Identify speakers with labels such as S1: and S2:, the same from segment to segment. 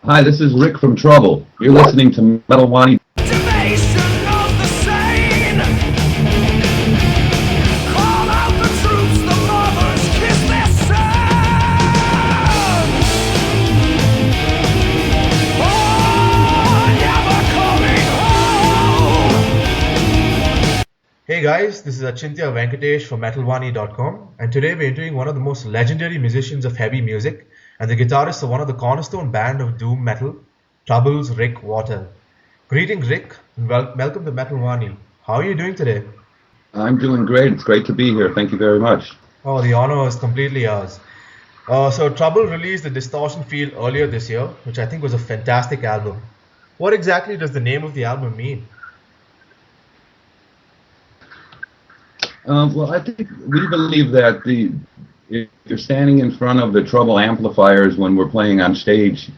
S1: Hi, this is Rick from Trouble. You're listening to Metal Wani.
S2: Hey guys, this is Achintya Venkatesh from MetalWani.com, and today we're interviewing one of the most legendary musicians of heavy music and the guitarist of one of the cornerstone band of doom metal, Trouble's Rick Wartell. Greetings, Rick, and welcome to MetalWani. How are you doing today?
S1: I'm doing great. It's great to be here. Thank you very much.
S2: Oh, the honor is completely ours. So Trouble released the Distortion Field earlier this year, which I think was a fantastic album. What exactly does the name of the album mean?
S1: Well, I think we believe that if you're standing in front of the Trouble amplifiers when we're playing on stage,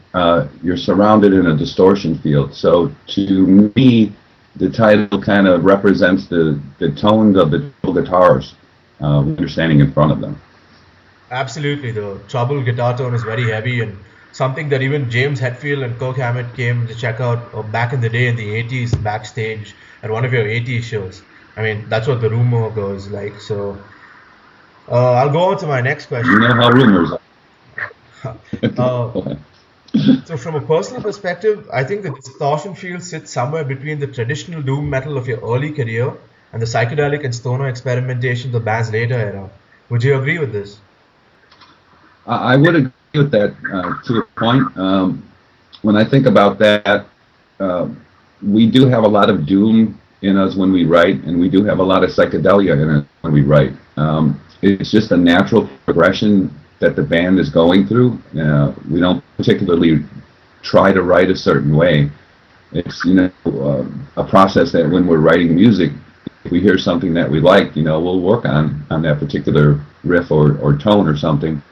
S1: you're surrounded in a distortion field. So to me, the title kind of represents the tones of the guitars when you're standing in front of them.
S2: Absolutely, the Trouble guitar tone is very heavy and something that even James Hetfield and Kirk Hammett came to check out back in the day in the 80s backstage at one of your 80s shows. I mean, that's what the rumor goes like. So I'll go on to my next question.
S1: You know how rumors
S2: are. So from a personal perspective, I think the Distortion Field sits somewhere between the traditional doom metal of your early career and the psychedelic and stoner experimentation of the band's later era. Would you agree with this?
S1: I would agree with that to a point. When I think about that, we do have a lot of doom in us when we write, and we do have a lot of psychedelia in it when we write. It's just a natural progression that the band is going through. We don't particularly try to write a certain way. It's a process that when we're writing music, if we hear something that we like, we'll work on that particular riff or tone or something.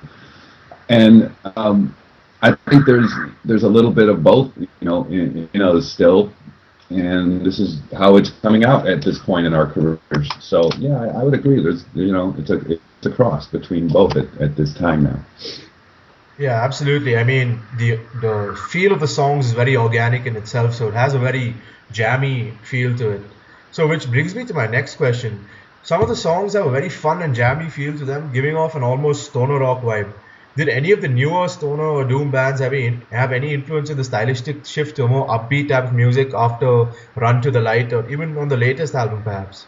S1: And I think there's a little bit of both, still. And this is how it's coming out at this point in our careers. So yeah, I would agree. There's it's a cross between both at this time now.
S2: Yeah, absolutely. I mean, the feel of the songs is very organic in itself, so it has a very jammy feel to it. So which brings me to my next question. Some of the songs have a very fun and jammy feel to them, giving off an almost stoner rock vibe. Did any of the newer stoner or doom bands have any influence in the stylistic shift to a more upbeat type of music after Run to the Light or even on the latest album perhaps?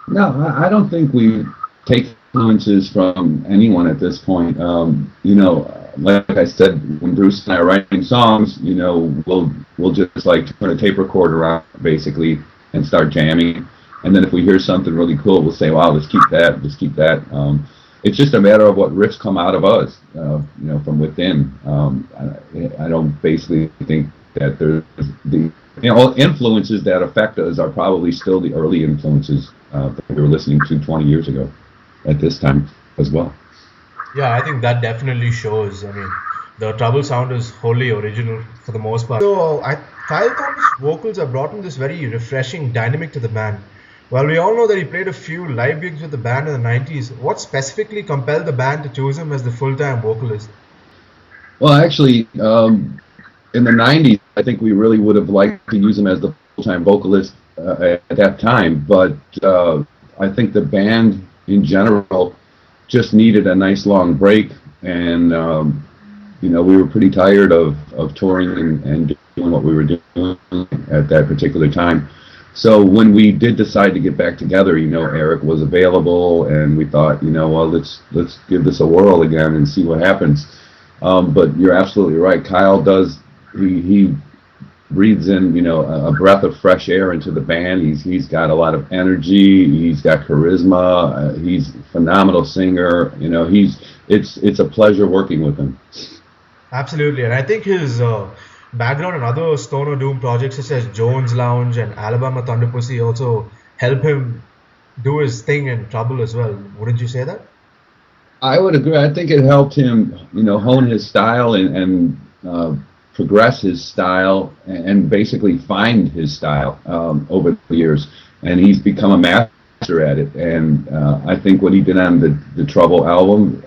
S1: No, I don't think we take influences from anyone at this point. Like I said, when Bruce and I are writing songs, we'll just like turn a tape recorder on basically and start jamming. And then if we hear something really cool, we'll say, wow, let's keep that. It's just a matter of what riffs come out of us, from within. I don't basically think that there's influences that affect us are probably still the early influences that we were listening to 20 years ago at this time as well.
S2: Yeah, I think that definitely shows. I mean, the Trouble sound is wholly original for the most part. So, Kyle Thomas' vocals have brought in this very refreshing dynamic to the band. While we all know that he played a few live gigs with the band in the 90s, what specifically compelled the band to choose him as the full-time vocalist?
S1: Well, actually, in the 90s, I think we really would have liked to use him as the full-time vocalist at that time, but I think the band in general just needed a nice long break, and we were pretty tired of touring and doing what we were doing at that particular time. So when we did decide to get back together, Eric was available, and we thought, let's give this a whirl again and see what happens. But you're absolutely right. Kyle he breathes in, a breath of fresh air into the band. He's got a lot of energy. He's got charisma. He's a phenomenal singer. It's a pleasure working with him.
S2: Absolutely, and I think his background and other stoner doom projects such as Jones Lounge and Alabama Thunder Pussy also help him do his thing in Trouble as well. Wouldn't you say that?
S1: I would agree. I think it helped him, hone his style and progress his style and basically find his style over the years. And he's become a master at it. And I think what he did on the Trouble album,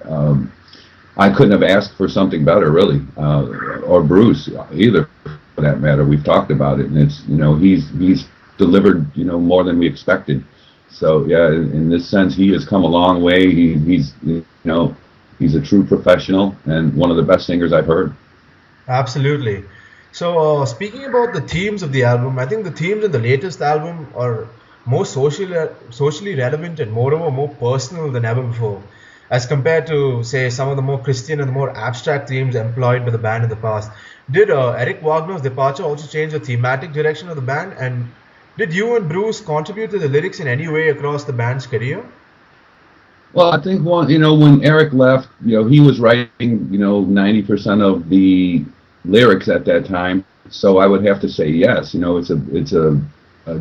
S1: I couldn't have asked for something better, really, or Bruce either, for that matter. We've talked about it, and it's, he's delivered, more than we expected. So yeah, in this sense, he has come a long way. He's a true professional and one of the best singers I've heard.
S2: Absolutely. So, speaking about the themes of the album, I think the themes in the latest album are more socially relevant and moreover more personal than ever before, as compared to, say, some of the more Christian and the more abstract themes employed by the band in the past. Did Eric Wagner's departure also change the thematic direction of the band? And did you and Bruce contribute to the lyrics in any way across the band's career?
S1: Well, I think when Eric left, he was writing, 90% of the lyrics at that time. So I would have to say yes. It's a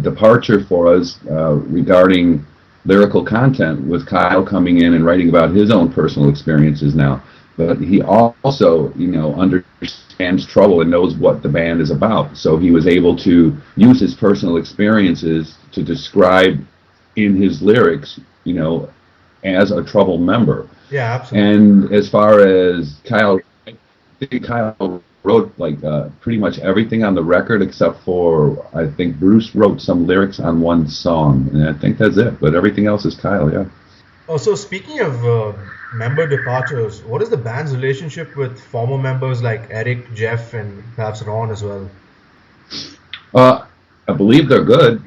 S1: departure for us regarding lyrical content, with Kyle coming in and writing about his own personal experiences now. But he also, understands trouble and knows what the band is about. So he was able to use his personal experiences to describe in his lyrics, as a trouble member.
S2: Yeah, absolutely.
S1: And as far as Kyle, I think Kyle wrote pretty much everything on the record except for, I think Bruce wrote some lyrics on one song, and I think that's it. But everything else is Kyle, yeah.
S2: Also, speaking of member departures, what is the band's relationship with former members like Eric, Jeff, and perhaps Ron as well?
S1: I believe they're good.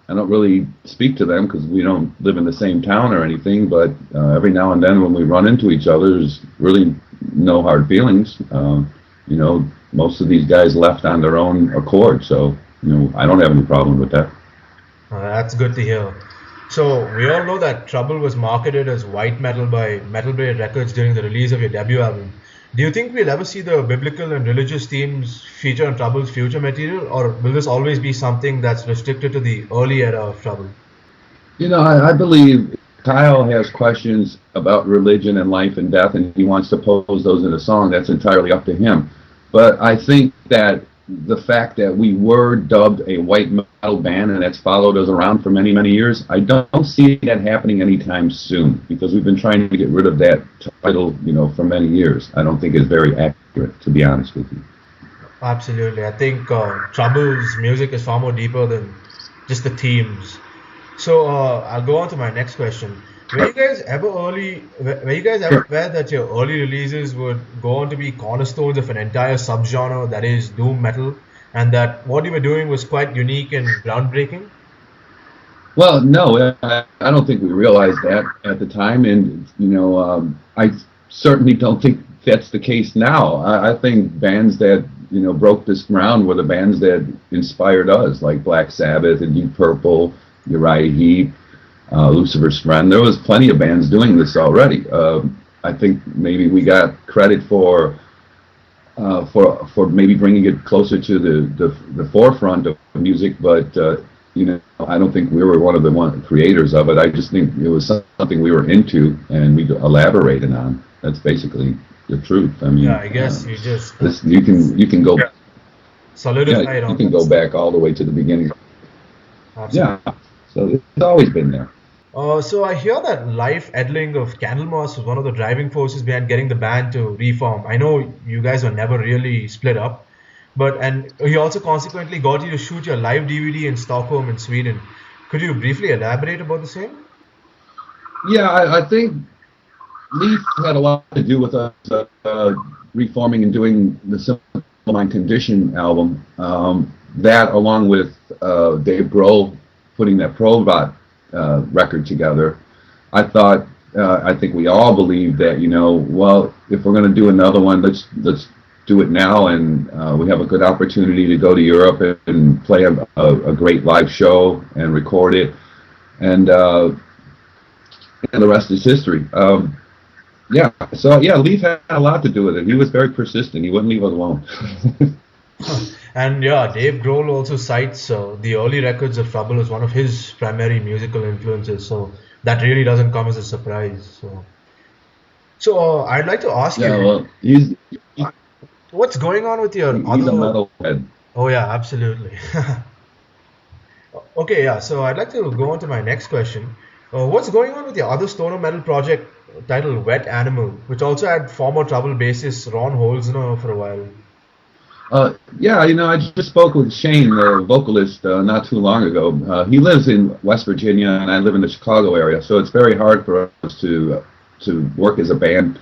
S1: I don't really speak to them because we don't live in the same town or anything, but every now and then when we run into each other, there's really no hard feelings. Most of these guys left on their own accord, so I don't have any problem with that.
S2: That's good to hear. So we all know that Trouble was marketed as white metal by Metal Blade Records during the release of your debut album. Do you think we'll ever see the biblical and religious themes feature on Trouble's future material, or will this always be something that's restricted to the early era of Trouble?
S1: I believe Kyle has questions about religion and life and death, and he wants to pose those in a song. That's entirely up to him. But I think that the fact that we were dubbed a white metal band, and that's followed us around for many, many years, I don't see that happening anytime soon, because we've been trying to get rid of that title, for many years. I don't think it's very accurate, to be honest with you.
S2: Absolutely. I think Trouble's music is far more deeper than just the themes. So I'll go on to my next question. Were you guys ever aware that your early releases would go on to be cornerstones of an entire subgenre that is doom metal, and that what you were doing was quite unique and groundbreaking?
S1: Well, no, I don't think we realized that at the time, and I certainly don't think that's the case now. I think bands that broke this ground were the bands that inspired us, like Black Sabbath and Deep Purple, Uriah Heep, Lucifer's Friend. There was plenty of bands doing this already. I think maybe we got credit for maybe bringing it closer to the forefront of music, but I don't think we were one of the creators of it. I just think it was something we were into and we elaborated on. That's basically the truth. I mean,
S2: yeah, I guess you just
S1: you can go
S2: solidified on
S1: you can go back all the way to the beginning.
S2: Absolutely.
S1: Yeah, so it's always been there.
S2: So I hear that Life Edling of Candlemas was one of the driving forces behind getting the band to reform. I know you guys were never really split up, and he also consequently got you to shoot your live DVD in Stockholm in Sweden. Could you briefly elaborate about the same?
S1: Yeah, I think Leaf had a lot to do with us reforming and doing the Simple Mind Condition album. That, along with Dave Grohl putting that Probot record together, I think we all believed that, well, if we're going to do another one, let's do it now, and we have a good opportunity to go to Europe and play a great live show and record it, and the rest is history. Leaf had a lot to do with it. He was very persistent. He wouldn't leave us alone.
S2: And yeah, Dave Grohl also cites the early records of Trouble as one of his primary musical influences, so that really doesn't come as a surprise. So I'd like to ask you, what's going on with your
S1: he's a metalhead.
S2: Oh yeah, absolutely. Okay, yeah, so I'd like to go on to my next question. What's going on with your other stoner metal project, titled Wet Animal, which also had former Trouble bassist Ron Holzner for a while.
S1: Yeah, I just spoke with Shane, the vocalist, not too long ago. He lives in West Virginia, and I live in the Chicago area, so it's very hard for us to work as a band.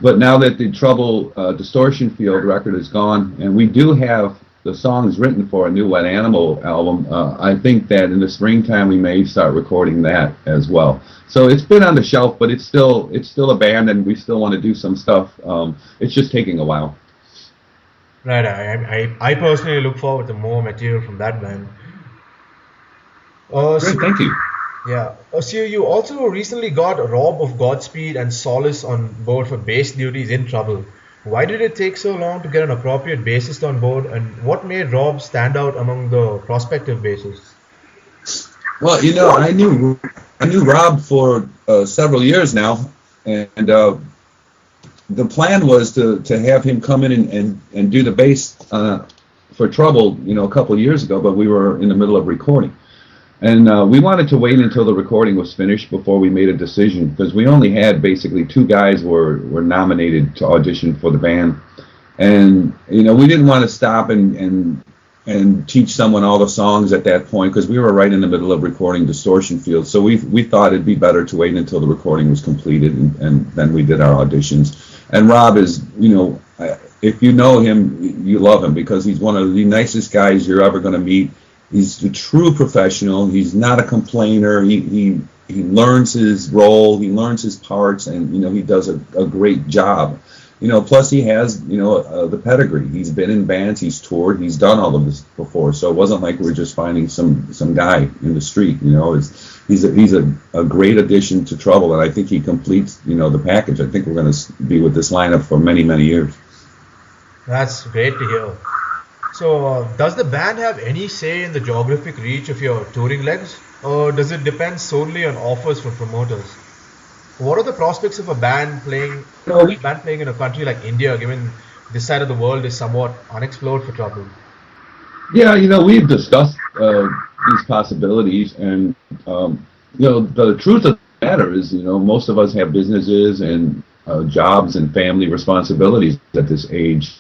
S1: But now that the Trouble Distortion Field record is gone, and we do have the songs written for a new Wet Animal album, I think that in the springtime we may start recording that as well. So it's been on the shelf, but it's still a band, and we still want to do some stuff. It's just taking a while.
S2: Right, I personally look forward to more material from that band.
S1: Great, thank you.
S2: Yeah. So you also recently got Rob of Godspeed and Solace on board for bass duties in Trouble. Why did it take so long to get an appropriate bassist on board, and what made Rob stand out among the prospective bassists?
S1: Well, I knew Rob for several years now, and the plan was to have him come in and do the bass for Trouble, a couple of years ago, but we were in the middle of recording. And we wanted to wait until the recording was finished before we made a decision, because we only had basically two guys were nominated to audition for the band. And, we didn't want to stop and teach someone all the songs at that point, because we were right in the middle of recording Distortion Field. So we thought it'd be better to wait until the recording was completed, and then we did our auditions. And Rob is, if you know him, you love him, because he's one of the nicest guys you're ever going to meet. He's a true professional. He's not a complainer. He learns his role. He learns his parts, and he does a great job. Plus he has the pedigree. He's been in bands. He's toured. He's done all of this before. So it wasn't like we're just finding some guy in the street. He's a great addition to Trouble, and I think he completes the package. I think we're going to be with this lineup for many years.
S2: That's great to hear. So, does the band have any say in the geographic reach of your touring legs, or does it depend solely on offers from promoters? What are the prospects of a band playing in a country like India, given this side of the world is somewhat unexplored for Trouble?
S1: Yeah, we've discussed these possibilities, and the truth of the matter is, most of us have businesses and jobs and family responsibilities at this age.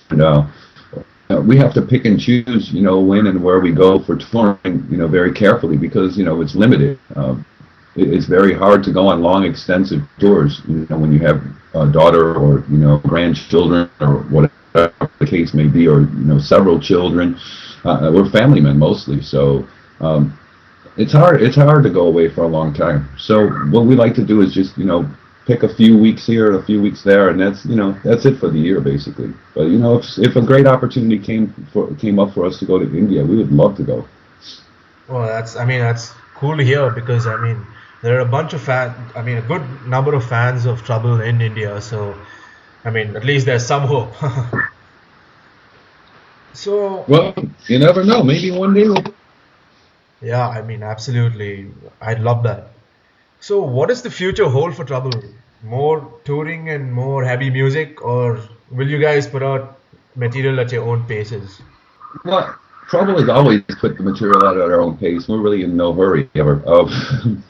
S1: We have to pick and choose, when and where we go for touring, very carefully, because, it's limited. It's very hard to go on long, extensive tours, when you have a daughter or, grandchildren or whatever the case may be, or, several children. We're family men mostly, so it's hard to go away for a long time. So what we like to do is just, pick a few weeks here, a few weeks there, and that's it for the year, basically. But if a great opportunity came up for us to go to India, we would love to go.
S2: Well, that's cool to hear, because there are a bunch of a good number of fans of Trouble in India. So at least there's some hope. So
S1: well, you never know. Maybe one day we'll.
S2: Yeah, absolutely. I'd love that. So, what does the future hold for Trouble? More touring and more heavy music, or will you guys put out material at your own paces?
S1: Well, Trouble has always put the material out at our own pace. We're really in no hurry ever.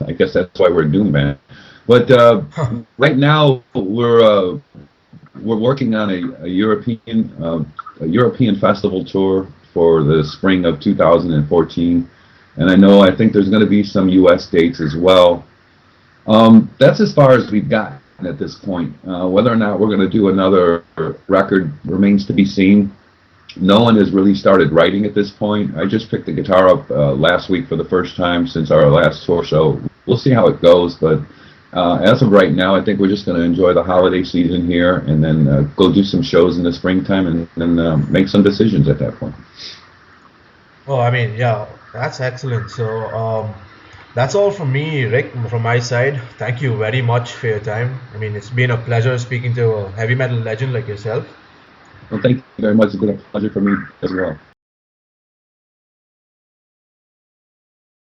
S1: I guess that's why we're a doom band. But right now we're working on a European festival tour for the spring of 2014, and I think there's going to be some U.S. dates as well. That's as far as we've gotten at this point. Whether or not we're going to do another record remains to be seen. No one has really started writing at this point. I just picked the guitar up last week for the first time since our last tour, so we'll see how it goes. But as of right now, I think we're just going to enjoy the holiday season here, and then go do some shows in the springtime, and then make some decisions at that point.
S2: Oh, yeah, that's excellent. So, that's all from me, Rick, from my side. Thank you very much for your time. It's been a pleasure speaking to a heavy metal legend like yourself.
S1: Well, thank you very much. It's been a pleasure for me as well.